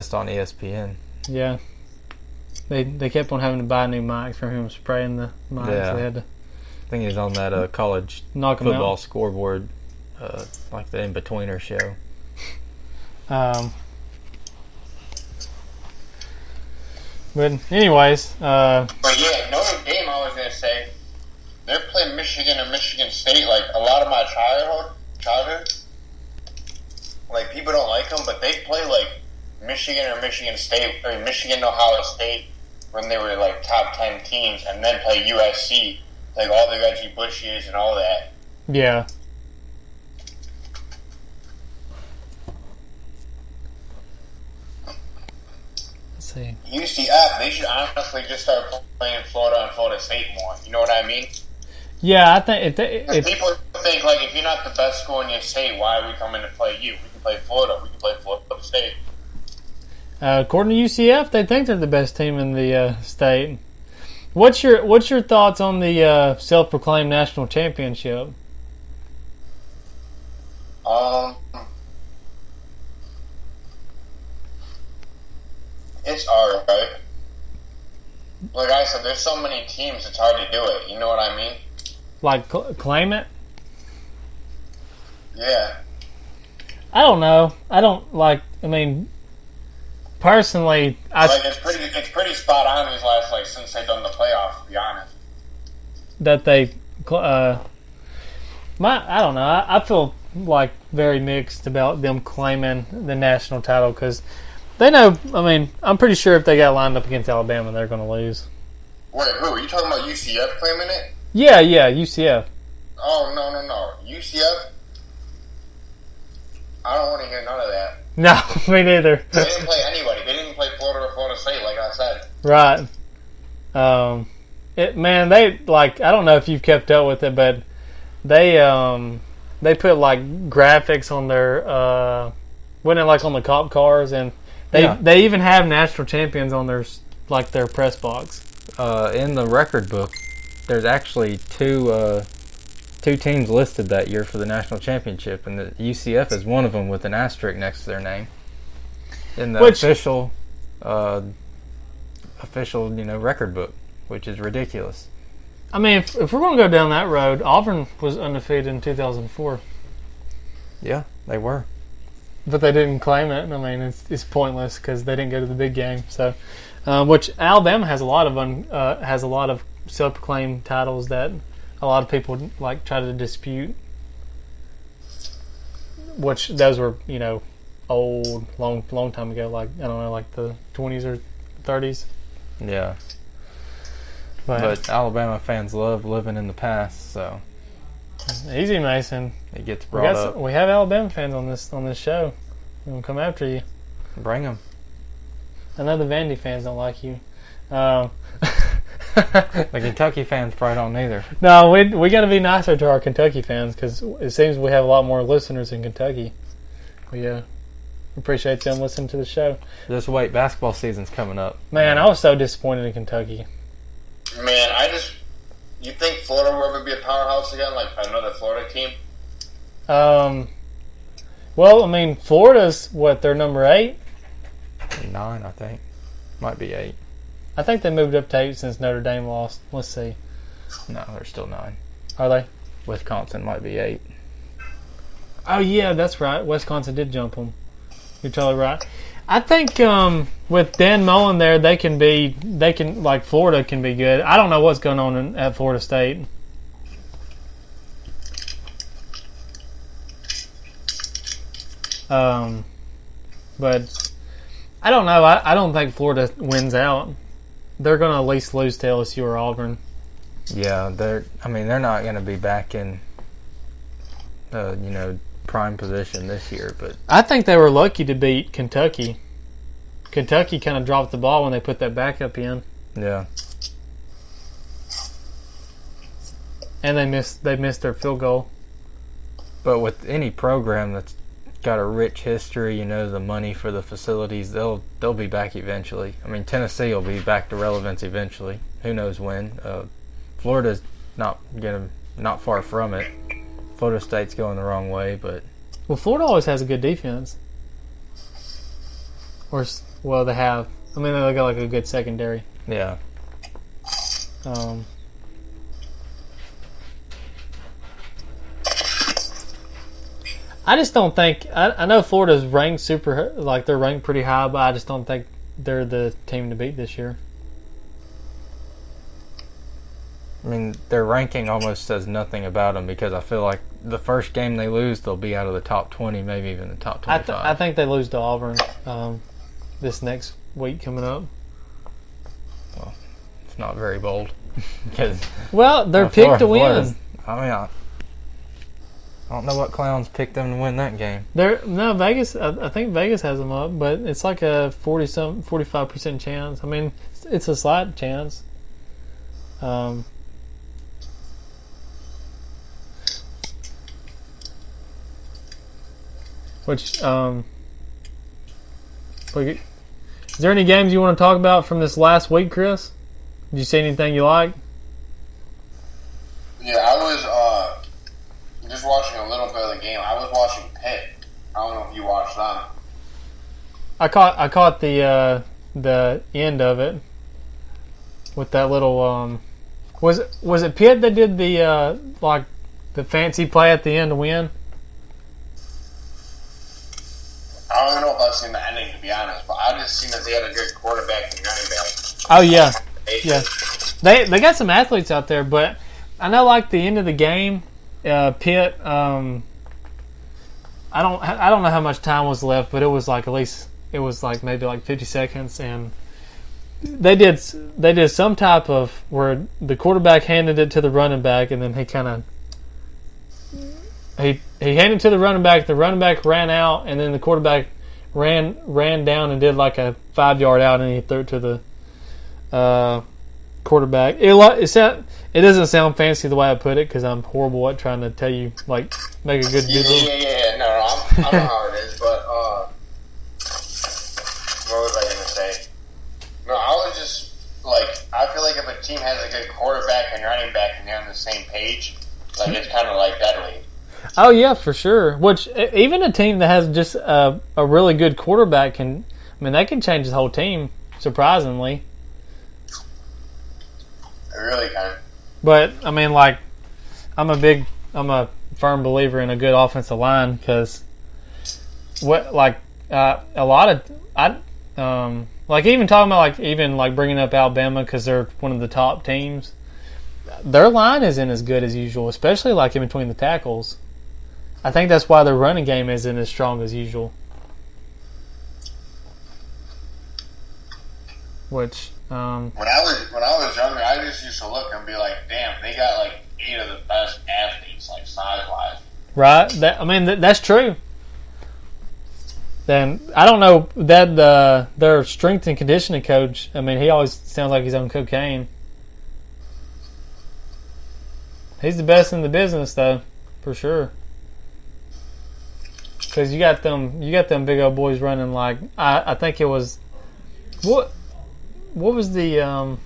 Just on ESPN. Yeah. They kept on having to buy new mics from him spraying the mics. Yeah. They had to I think he's on that college knock him football out. scoreboard, like the In-Betweener show. But anyways, But yeah, Notre Dame, I was going to say, they're playing Michigan or Michigan State. Like, a lot of my childhood, like, people don't like them, but they play, like, Michigan or Michigan State, or Michigan, Ohio State, when they were, like, top 10 teams, and then play USC, like, all the Reggie Bush years and all that. yeah. Let's see. UCF, they should honestly just start playing Florida and Florida State more. You know what I mean? Yeah, I think Because people think, like, if you're not the best school in your state, why are we coming to play you? We can play Florida. We can play Florida State. according to UCF, they think they're the best team in the state. What's your thoughts on the self-proclaimed national championship? It's alright. Like I said, there's so many teams, it's hard to do it. You know what I mean? Like, claim it? Yeah. I don't know. I don't like. I mean, personally, Like, it's pretty spot on these last, like, since they've done the playoffs, to be honest. that they, I don't know. I feel like very mixed about them claiming the national title because they know. I mean, I'm pretty sure if they got lined up against Alabama, they're going to lose. Wait, who? Are you talking about UCF claiming it? Yeah, UCF. Oh, no. UCF? I don't want to hear none of that. No, me neither. They didn't play anybody. They didn't play Florida or Florida State, like I said. Right. They like. I don't know if you've kept up with it, but they put like graphics on their when it like on the cop cars, and they even have national champions on their press box. In the record book, there's actually two teams listed that year for the national championship, and the UCF is one of them with an asterisk next to their name in the official record book, which is ridiculous. I mean, if we're going to go down that road, Auburn was undefeated in 2004. Yeah, they were. But they didn't claim it. I mean, it's pointless because they didn't go to the big game. So, which Alabama has a lot of self-proclaimed titles that a lot of people like try to dispute. Which those were old, long time ago. Like I don't know, like the 20s or 30s. Yeah. But Alabama fans love living in the past, so easy, Mason. it gets brought up. We have Alabama fans on this show. We're gonna come after you. Bring them. I know the Vandy fans don't like you. The Kentucky fans probably don't either. No, we got to be nicer to our Kentucky fans because it seems we have a lot more listeners in Kentucky. We appreciate them listening to the show. Just wait, basketball season's coming up. Man, I was so disappointed in Kentucky. Man, you think Florida will ever be a powerhouse again, like another Florida team? Well, I mean, Florida's they're number 8? 9, I think. Might be 8. I think they moved up to 8 since Notre Dame lost. Let's see. No, they're still 9. Are they? Wisconsin might be 8. Oh yeah, that's right. Wisconsin did jump them. You're totally right. I think with Dan Mullen there, Florida can be good. I don't know what's going on at Florida State. But I don't know. I don't think Florida wins out. They're going to at least lose to LSU or Auburn. Yeah, they're not going to be back in prime position this year, but I think they were lucky to beat Kentucky. Kentucky kind of dropped the ball when they put that backup in. yeah. And they missed their field goal. But with any program that's got a rich history, the money for the facilities, they'll be back eventually. I mean, Tennessee will be back to relevance eventually. Who knows when? Florida's not far from it. Florida State's going the wrong way, but Well, Florida always has a good defense. Or Well, they have. I mean, they got like a good secondary. Yeah. I just don't think. I know Florida's ranked they're ranked pretty high, but I just don't think they're the team to beat this year. I mean, their ranking almost says nothing about them because I feel like the first game they lose, they'll be out of the top 20, maybe even the top 25. I think they lose to Auburn this next week coming up. Well, it's not very bold. Because well, they're picked to win. I mean, I don't know what clowns picked them to win that game. Vegas. I think Vegas has them up, but it's like a 45% chance. I mean, it's a slight chance. Is there any games you want to talk about from this last week, Chris? Did you see anything you like? Yeah, I was just watching a little bit of the game. I was watching Pitt. I don't know if you watched them. I caught the end of it with that little was it Pitt that did the the fancy play at the end to win? I don't know if I've seen the ending, to be honest, but I just seen that they had a good quarterback and running back. Oh yeah, yeah. They got some athletes out there, but I know like the end of the game, Pitt. I don't know how much time was left, but it was like maybe like 50 seconds, and they did some type of where the quarterback handed it to the running back, and then he handed it to the running back. The running back ran out, and then the quarterback ran down and did like a 5-yard out, and he threw it to the quarterback. It doesn't sound fancy the way I put it because I'm horrible at trying to tell you like make a good visual. Yeah. No, I know how it is, but what was I gonna say? No, I was just like, I feel like if a team has a good quarterback and running back and they're on the same page, like it's kind of like deadly. Oh yeah, for sure. Which even a team that has just a really good quarterback they can change the whole team. Surprisingly, It really can. but I mean, like, I'm a firm believer in a good offensive line because a lot of even talking about bringing up Alabama because they're one of the top teams. Their line isn't as good as usual, especially like in between the tackles. I think that's why their running game isn't as strong as usual. Which when I was younger, I just used to look and be like, "Damn, they got like 8 of the best athletes, like size wise." right? That's true. Then I don't know that their strength and conditioning coach. I mean, he always sounds like he's on cocaine. He's the best in the business, though, for sure. Because you got them big old boys running like I think it was what was the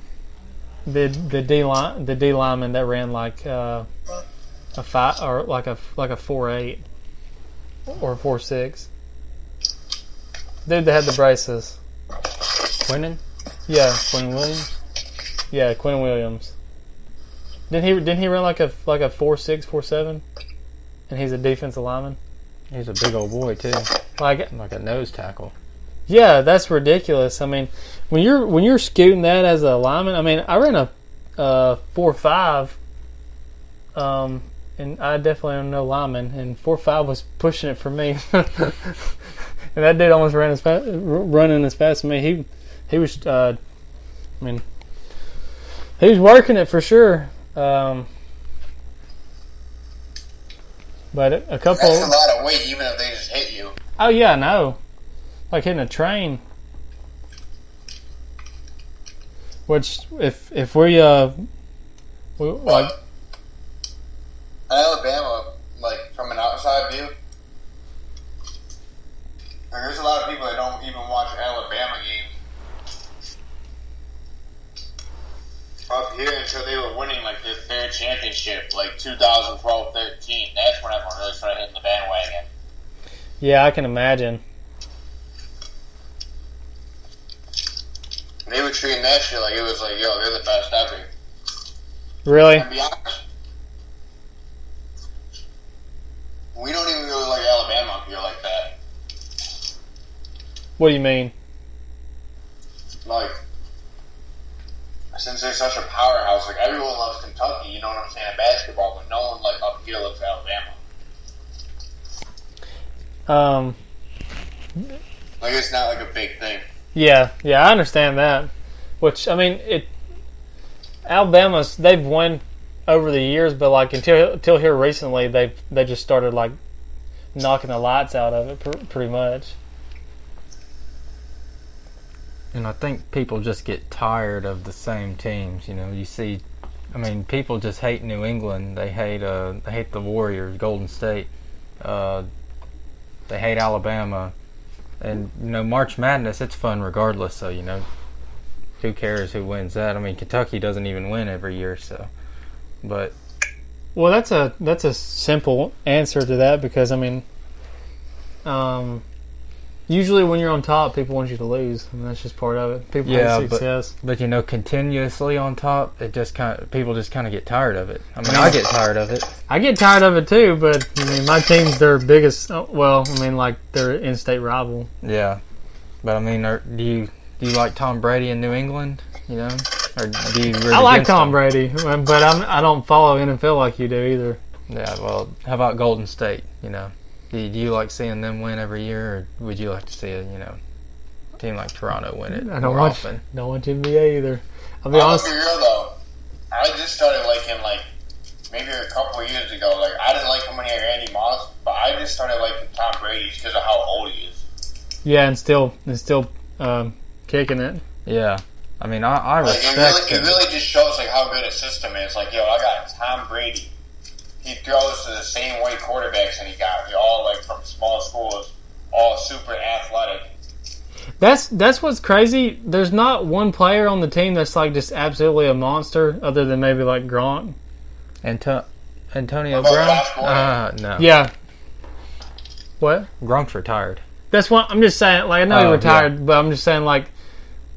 D lineman that ran like a 5 or like a 4.8 or a 4.6. Dude that had the braces. Quinnen? Yeah, Quinn Williams? yeah, Quinn Williams. Didn't he run like a 4.6, 4.7? And he's a defensive lineman. He's a big old boy too. Like a nose tackle. yeah, that's ridiculous. I mean, when you're scooting that as a lineman, I mean, I ran a 4.5, and I definitely am no lineman, and 4.5 was pushing it for me. And that dude almost running as fast as me. He was, he was working it for sure. But a couple. That's a lot of weight, even if they just hit you. Oh yeah, I know. Like hitting a train. Which, if we like Alabama, like from an outside view, there's a lot of people that don't even watch Alabama games up here until they were winning like their third championship, like 2012-13. That's when everyone really started hitting the bandwagon. yeah, I can imagine. They were treating that shit like it was like, yo, they're the best ever. Really? To be honest, we don't even really like Alabama up here like that. What do you mean? Like, since they're such a powerhouse, like everyone loves Kentucky, you know what I'm saying, in basketball, but no one like up here loves Alabama. Like it's not like a big thing. Yeah, I understand that. Which I mean, they've won over the years, but like until here recently, they just started like knocking the lights out of it pretty much. And I think people just get tired of the same teams. You know, you see, I mean, people just hate New England. They hate the Warriors, Golden State. They hate Alabama. And, you know, March Madness, it's fun regardless. So, you know, who cares who wins that? I mean, Kentucky doesn't even win every year, so. But. Well, that's a simple answer to that because, I mean, usually when you're on top, people want you to lose. I mean, that's just part of it. People hate success. But, you know, continuously on top, people just kind of get tired of it. I mean, I get tired of it. I get tired of it too, but I mean, my team's their biggest. Well, I mean, like their in-state rival. Yeah, but I mean, do you like Tom Brady in New England? You know, or do you? I like Tom Brady, but I don't follow NFL like you do either. Yeah, well, how about Golden State? You know, do you like seeing them win every year, or would you like to see a team like Toronto win it more often? Don't watch NBA either. I'll be honest. I'll be real though. I just started liking maybe a couple of years ago. Like I didn't like him when he had Randy Moss, but I just started liking Tom Brady because of how old he is. Yeah, and still kicking it. Yeah, I mean, I respect it. It really just shows how good his system is. Like, yo, I got Tom Brady. He throws to the same way quarterbacks that he got. They're all from small schools, all super athletic. That's what's crazy. There's not one player on the team that's just absolutely a monster, other than maybe like Gronk. Antonio Brown? No. Yeah. What? Gronk's retired. That's what I'm just saying. Like I know he retired, but I'm just saying I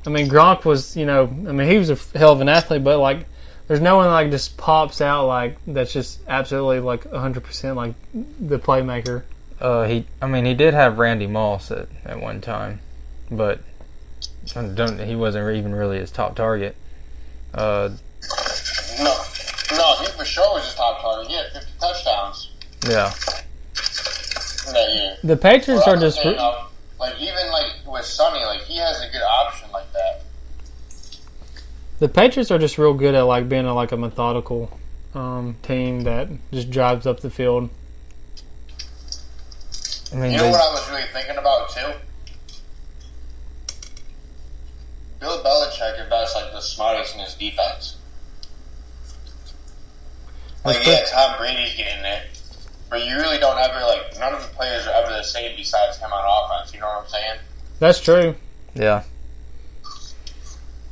mean Gronk was he was a hell of an athlete, but there's no one just pops out that's just absolutely 100% the playmaker. He did have Randy Moss at one time, but he wasn't even really his top target. No, he for sure was his top target. He had 50 touchdowns. Yeah. That year. The Patriots are just saying, even with Sonny, he has a good option like that. The Patriots are just real good at being a methodical team that just drives up the field. I mean, you know what I was really thinking about too? Bill Belichick invests the smartest in his defense. Tom Brady's getting there, but you really don't ever none of the players are ever the same besides him on offense. You know what I'm saying? That's true. Yeah.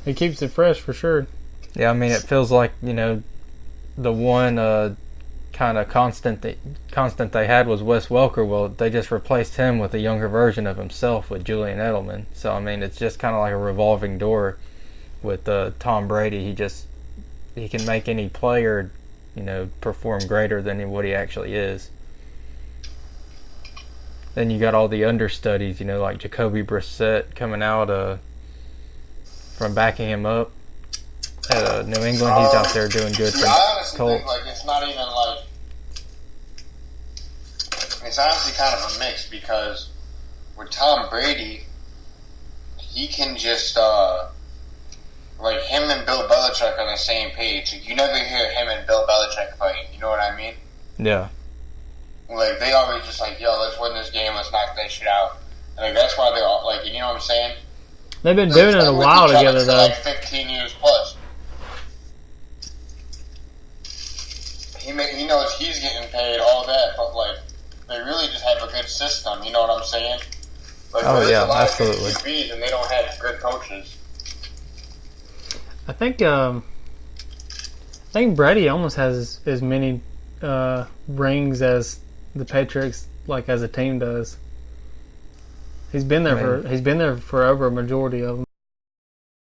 He keeps it fresh for sure. Yeah, I mean, it feels like the one kind of constant they had was Wes Welker. Well, they just replaced him with a younger version of himself with Julian Edelman. So I mean, it's just kind of like a revolving door with Tom Brady. He can make any player perform greater than what he actually is. Then you got all the understudies, like Jacoby Brissett coming out from backing him up at New England. He's out there doing good for I honestly Colts. think it's not even it's honestly kind of a mix because with Tom Brady, he can just him and Bill Belichick on the same page. You never hear him and Bill Belichick fight. You know what I mean? Yeah. They always just yo, let's win this game. Let's knock that shit out. And that's why they're all you know what I'm saying? They've been doing it a while together though. 15 years plus. He knows he's getting paid all that, but they really just have a good system. You know what I'm saying? Oh yeah, absolutely. QBs and they don't have good coaches. I think Brady almost has as many rings as the Patriots as a team does. He's been there for over a majority of them.